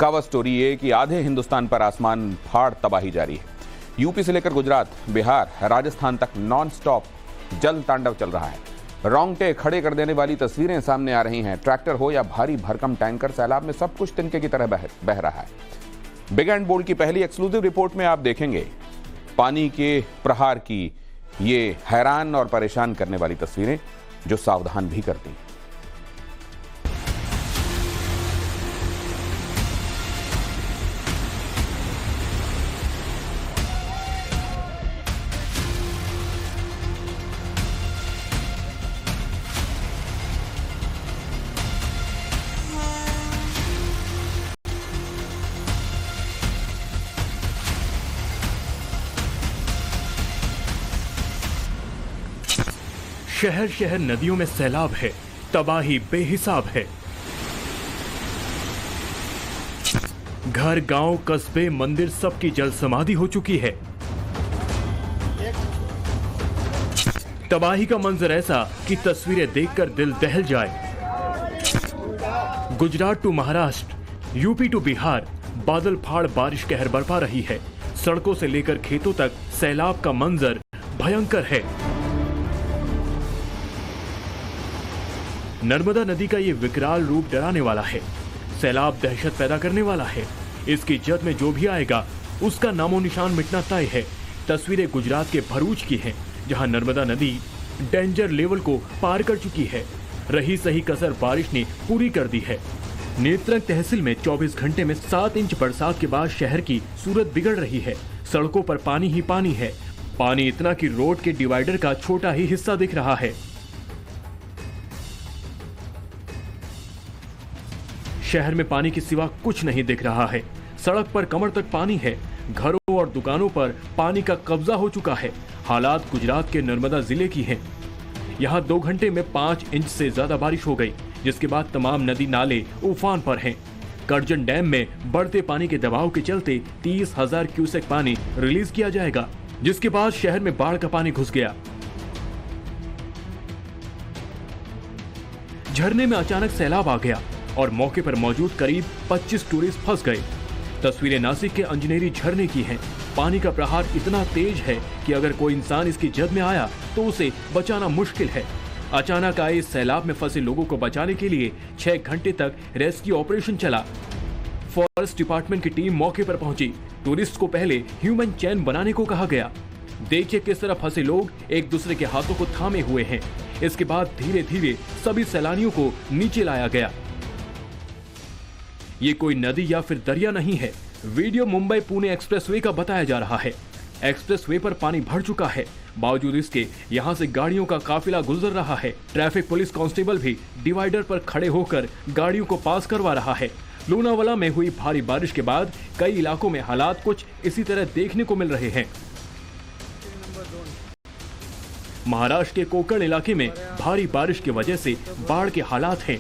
Cover story ये कि आधे हिंदुस्तान पर आसमान फाड़ तबाही जारी है। यूपी से लेकर गुजरात, बिहार, राजस्थान तक नॉन स्टॉप जल तांडव चल रहा है। रोंगटे खड़े कर देने वाली तस्वीरें सामने आ रही हैं। ट्रैक्टर हो या भारी भरकम टैंकर, सैलाब में सब कुछ तिनके की तरह बह रहा है। बिग एंड बोल्ड की पहली एक्सक्लूसिव रिपोर्ट में आप देखेंगे पानी के प्रहार की ये हैरान और परेशान करने वाली तस्वीरें जो सावधान भी करती हैं। शहर शहर नदियों में सैलाब है, तबाही बेहिसाब है। घर, गांव, कस्बे, मंदिर सबकी जल समाधि हो चुकी है। तबाही का मंजर ऐसा कि तस्वीरें देखकर दिल दहल जाए। Gujarat to Maharashtra, UP to Bihar, बादल फाड़ बारिश कहर बरपा रही है। सड़कों से लेकर खेतों तक सैलाब का मंजर भयंकर है। नर्मदा नदी का ये विकराल रूप डराने वाला है। सैलाब दहशत पैदा करने वाला है। इसकी जद में जो भी आएगा उसका नामो निशान मिटना तय है। तस्वीरें गुजरात के भरूच की हैं, जहां नर्मदा नदी डेंजर लेवल को पार कर चुकी है। रही सही कसर बारिश ने पूरी कर दी है। नेत्रंग तहसील में 24 घंटे में 7 इंच बरसात के बाद शहर की सूरत बिगड़ रही है। सड़कों पर पानी ही पानी है। पानी इतना कि रोड के डिवाइडर का छोटा ही हिस्सा दिख रहा है। शहर में पानी के सिवा कुछ नहीं दिख रहा है। सड़क पर कमर तक पानी है। घरों और दुकानों पर पानी का कब्जा हो चुका है। हालात गुजरात के नर्मदा जिले की हैं। यहाँ 2 घंटे में 5 इंच से ज्यादा बारिश हो गई, जिसके बाद तमाम नदी नाले उफान पर हैं। करजन डैम में बढ़ते पानी के दबाव के चलते 30,000 क्यूसेक पानी रिलीज किया जाएगा, जिसके बाद शहर में बाढ़ का पानी घुस गया। झरने में अचानक सैलाब आ गया और मौके पर मौजूद करीब 25 टूरिस्ट फंस गए। तस्वीरें नासिक के अंजनेरी झरने की हैं। पानी का प्रहार इतना तेज है कि अगर कोई इंसान इसकी जद में आया तो उसे बचाना मुश्किल है। अचानक आए इस सैलाब में फंसे लोगों को बचाने के लिए 6 घंटे तक रेस्क्यू ऑपरेशन चला। फॉरेस्ट डिपार्टमेंट की टीम मौके पर पहुंची। टूरिस्ट को पहले ह्यूमन चैन बनाने को कहा गया। देखिए किस तरह फंसे लोग एक दूसरे के हाथों को थामे हुए हैं। इसके बाद धीरे धीरे सभी सैलानियों को नीचे लाया गया। ये कोई नदी या फिर दरिया नहीं है। वीडियो मुंबई पुणे एक्सप्रेसवे का बताया जा रहा है। एक्सप्रेसवे पर पानी भर चुका है। बावजूद इसके यहाँ से गाड़ियों का काफिला गुजर रहा है। ट्रैफिक पुलिस कांस्टेबल भी डिवाइडर पर खड़े होकर गाड़ियों को पास करवा रहा है। लोनावाला में हुई भारी बारिश के बाद कई इलाकों में हालात कुछ इसी तरह देखने को मिल रहे हैं। महाराष्ट्र के कोकण इलाके में भारी बारिश की वजह से बाढ़ के हालात हैं।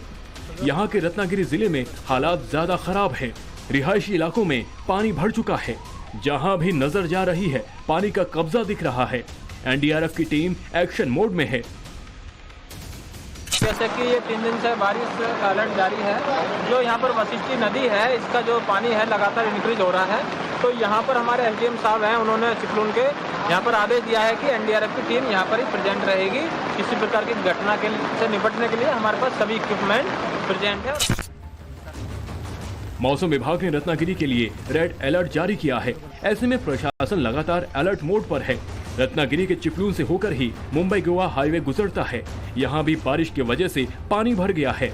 यहाँ के रत्नागिरी जिले में हालात ज्यादा खराब हैं। रिहायशी इलाकों में पानी भर चुका है। जहाँ भी नजर जा रही है पानी का कब्जा दिख रहा है। एनडीआरएफ की टीम एक्शन मोड में है। जैसे कि ये 3 दिन से बारिश का अलर्ट जारी है। जो यहाँ पर वशिष्ठी नदी है, इसका जो पानी है लगातार इंक्रीज हो रहा है। तो यहाँ पर हमारे एसडीएम साहब हैं, उन्होंने चिपलून के यहाँ पर आदेश दिया है कि एनडीआरएफ की टीम यहाँ पर ही प्रेजेंट रहेगी। किसी प्रकार की घटना से निपटने के लिए हमारे पास सभी इक्विपमेंट प्रेजेंट है। मौसम विभाग ने रत्नागिरी के लिए रेड अलर्ट जारी किया है। ऐसे में प्रशासन लगातार अलर्ट मोड पर है। रत्नागिरी के चिपलून से होकर ही मुंबई गोवा हाईवे गुजरता है। यहाँ भी बारिश की वजह से पानी भर गया है।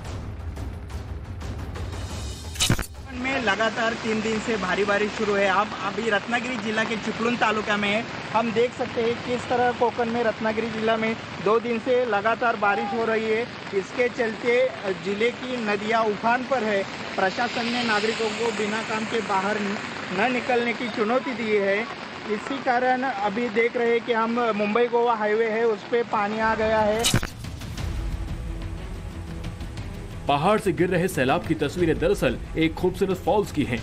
में लगातार 3 दिन से भारी बारिश शुरू है। अब अभी रत्नागिरी जिला के चिपलून तालुका में हम देख सकते हैं किस तरह कोकण में रत्नागिरी जिला में 2 दिन से लगातार बारिश हो रही है। इसके चलते जिले की नदियां उफान पर है। प्रशासन ने नागरिकों को बिना काम के बाहर न निकलने की चुनौती दी है। इसी कारण अभी देख रहे हैं कि हम मुंबई गोवा हाईवे है, उस पर पानी आ गया है। पहाड़ से गिर रहे सैलाब की तस्वीरें दरअसल एक खूबसूरत फॉल्स की हैं,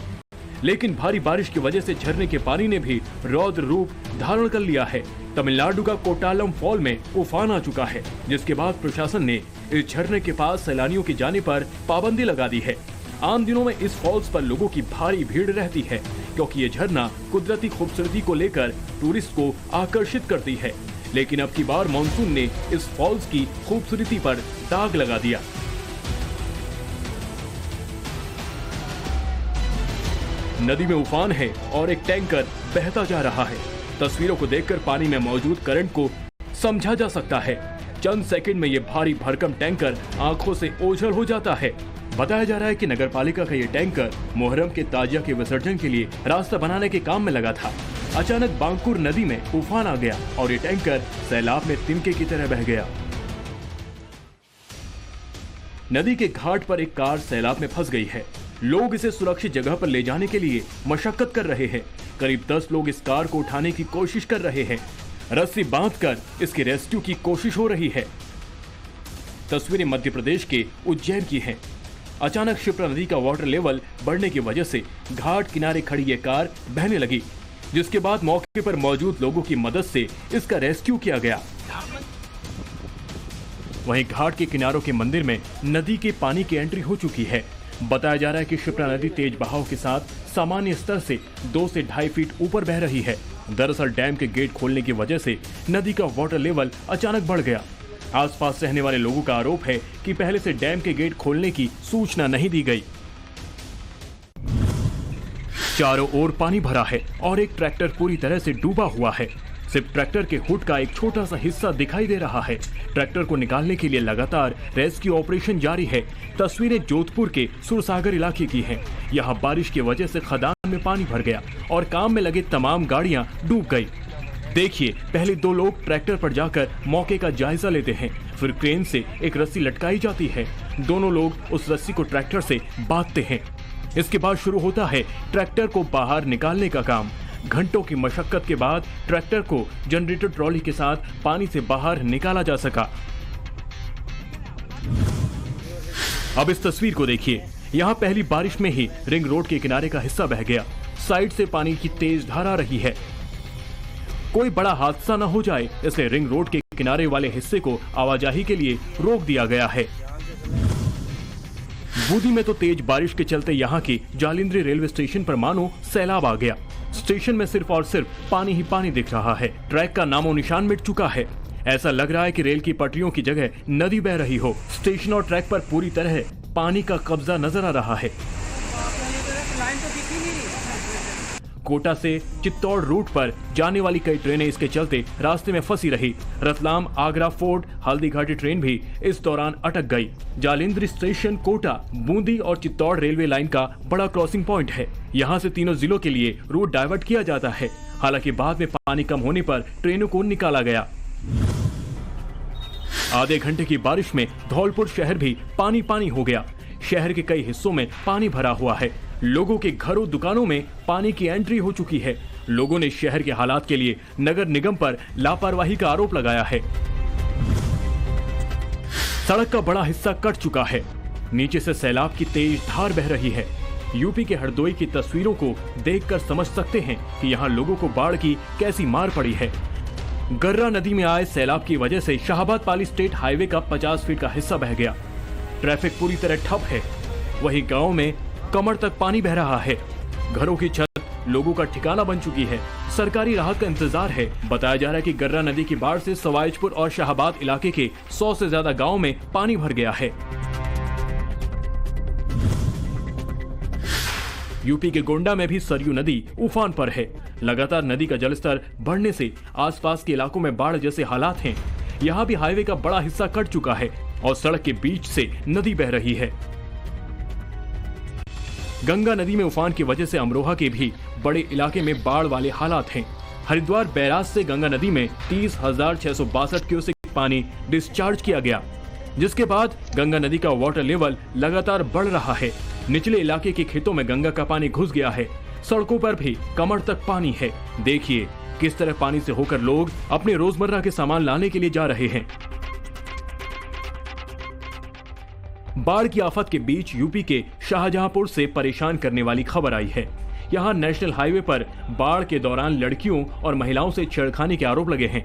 लेकिन भारी बारिश की वजह से झरने के पानी ने भी रौद्र रूप धारण कर लिया है। तमिलनाडु का कोटालम फॉल में उफान आ चुका है, जिसके बाद प्रशासन ने इस झरने के पास सैलानियों के जाने पर पाबंदी लगा दी है। आम दिनों में इस फॉल्स पर लोगों की भारी भीड़ रहती है, क्योंकि ये झरना कुदरती खूबसूरती को लेकर टूरिस्ट को आकर्षित करती है। लेकिन अब की बार मानसून ने इस फॉल्स की खूबसूरती पर दाग लगा दिया। नदी में उफान है और एक टैंकर बहता जा रहा है। तस्वीरों को देखकर पानी में मौजूद करंट को समझा जा सकता है। चंद सेकंड में ये भारी भरकम टैंकर आंखों से ओझल हो जाता है। बताया जा रहा है कि नगर पालिका का ये टैंकर मुहर्रम के ताजिया के विसर्जन के लिए रास्ता बनाने के काम में लगा था। अचानक बांकुर नदी में उफान आ गया और ये टैंकर सैलाब में तिनके की तरह बह गया। नदी के घाट पर एक कार सैलाब में फंस गई है। लोग इसे सुरक्षित जगह पर ले जाने के लिए मशक्कत कर रहे हैं। करीब 10 लोग इस कार को उठाने की कोशिश कर रहे हैं। रस्सी बांधकर इसके रेस्क्यू की कोशिश हो रही है। तस्वीरें मध्य प्रदेश के उज्जैन की हैं। अचानक क्षिप्रा नदी का वाटर लेवल बढ़ने की वजह से घाट किनारे खड़ी ये कार बहने लगी, जिसके बाद मौके पर मौजूद लोगों की मदद से इसका रेस्क्यू किया गया। वहीं घाट के किनारों के मंदिर में नदी के पानी की एंट्री हो चुकी है। बताया जा रहा है कि क्षिप्रा नदी तेज बहाव के साथ सामान्य स्तर से 2 से 2.5 फीट ऊपर बह रही है। दरअसल डैम के गेट खोलने की वजह से नदी का वाटर लेवल अचानक बढ़ गया। आसपास रहने वाले लोगों का आरोप है कि पहले से डैम के गेट खोलने की सूचना नहीं दी गई। चारों ओर पानी भरा है और एक ट्रैक्टर पूरी तरह से डूबा हुआ है। सिर्फ ट्रैक्टर के हुड का एक छोटा सा हिस्सा दिखाई दे रहा है। ट्रैक्टर को निकालने के लिए लगातार रेस्क्यू ऑपरेशन जारी है। तस्वीरें जोधपुर के सुरसागर इलाके की हैं। यहाँ बारिश की वजह से खदान में पानी भर गया और काम में लगे तमाम गाड़ियां डूब गई। देखिए, पहले 2 लोग ट्रैक्टर पर जाकर मौके का जायजा लेते हैं, फिर क्रेन से एक रस्सी लटकाई जाती है। दोनों लोग उस रस्सी को ट्रैक्टर से बांधते हैं। इसके बाद शुरू होता है ट्रैक्टर को बाहर निकालने का काम। घंटों की मशक्कत के बाद ट्रैक्टर को जनरेटर ट्रॉली के साथ पानी से बाहर निकाला जा सका। अब इस तस्वीर को देखिए। यहाँ पहली बारिश में ही रिंग रोड के किनारे का हिस्सा बह गया। साइड से पानी की तेज धार आ रही है। कोई बड़ा हादसा न हो जाए, इसलिए रिंग रोड के किनारे वाले हिस्से को आवाजाही के लिए रोक दिया गया है। बूंदी में तो तेज बारिश के चलते यहाँ की जालिंद्री रेलवे स्टेशन पर मानो सैलाब आ गया। स्टेशन में सिर्फ और सिर्फ पानी ही पानी दिख रहा है। ट्रैक का नामो निशान मिट चुका है। ऐसा लग रहा है कि रेल की पटरियों की जगह नदी बह रही हो। स्टेशन और ट्रैक पर पूरी तरह पानी का कब्जा नजर आ रहा है। कोटा से चित्तौड़ रूट पर जाने वाली कई ट्रेनें इसके चलते रास्ते में फंसी रही। रतलाम, आगरा फोर्ट, हल्दीघाटी ट्रेन भी इस दौरान अटक गई। जालिंद्री स्टेशन कोटा, बूंदी और चित्तौड़ रेलवे लाइन का बड़ा क्रॉसिंग पॉइंट है। यहाँ से तीनों जिलों के लिए रूट डाइवर्ट किया जाता है। हालांकि बाद में पानी कम होने पर ट्रेनों को निकाला गया। आधे घंटे की बारिश में धौलपुर शहर भी पानी पानी हो गया। शहर के कई हिस्सों में पानी भरा हुआ है। लोगों के घरों, दुकानों में पानी की एंट्री हो चुकी है। लोगों ने शहर के हालात के लिए नगर निगम पर लापरवाही का आरोप लगाया है। सड़क का बड़ा हिस्सा कट चुका है। नीचे से सैलाब की तेज धार बह रही है। यूपी के हरदोई की तस्वीरों को देखकर समझ सकते हैं कि यहाँ लोगों को बाढ़ की कैसी मार पड़ी है। गर्रा नदी में आए सैलाब की वजह से शाहबाद पाली स्टेट हाईवे का 50 फीट का हिस्सा बह गया। ट्रैफिक पूरी तरह ठप है। वहीं गांव में कमर तक पानी बह रहा है। घरों की छत लोगों का ठिकाना बन चुकी है। सरकारी राहत का इंतजार है। बताया जा रहा है कि गर्रा नदी की बाढ़ से सवाईजपुर और शाहबाद इलाके के 100 से ज्यादा गांव में पानी भर गया है। यूपी के गोंडा में भी सरयू नदी उफान पर है। लगातार नदी का जलस्तर बढ़ने से आसपास के इलाकों में बाढ़ जैसे हालात हैं। यहाँ भी हाईवे का बड़ा हिस्सा कट चुका है और सड़क के बीच से नदी बह रही है। गंगा नदी में उफान की वजह से अमरोहा के भी बड़े इलाके में बाढ़ वाले हालात हैं। हरिद्वार बैराज से गंगा नदी में 30,662 क्यूसेक पानी डिस्चार्ज किया गया, जिसके बाद गंगा नदी का वाटर लेवल लगातार बढ़ रहा है। निचले इलाके के खेतों में गंगा का पानी घुस गया है। सड़कों पर भी कमर तक पानी है। देखिए किस तरह पानी से होकर लोग अपने रोजमर्रा के सामान लाने के लिए जा रहे हैं। बाढ़ की आफत के बीच यूपी के शाहजहांपुर से परेशान करने वाली खबर आई है। यहाँ नेशनल हाईवे पर बाढ़ के दौरान लड़कियों और महिलाओं से छेड़खानी के आरोप लगे हैं।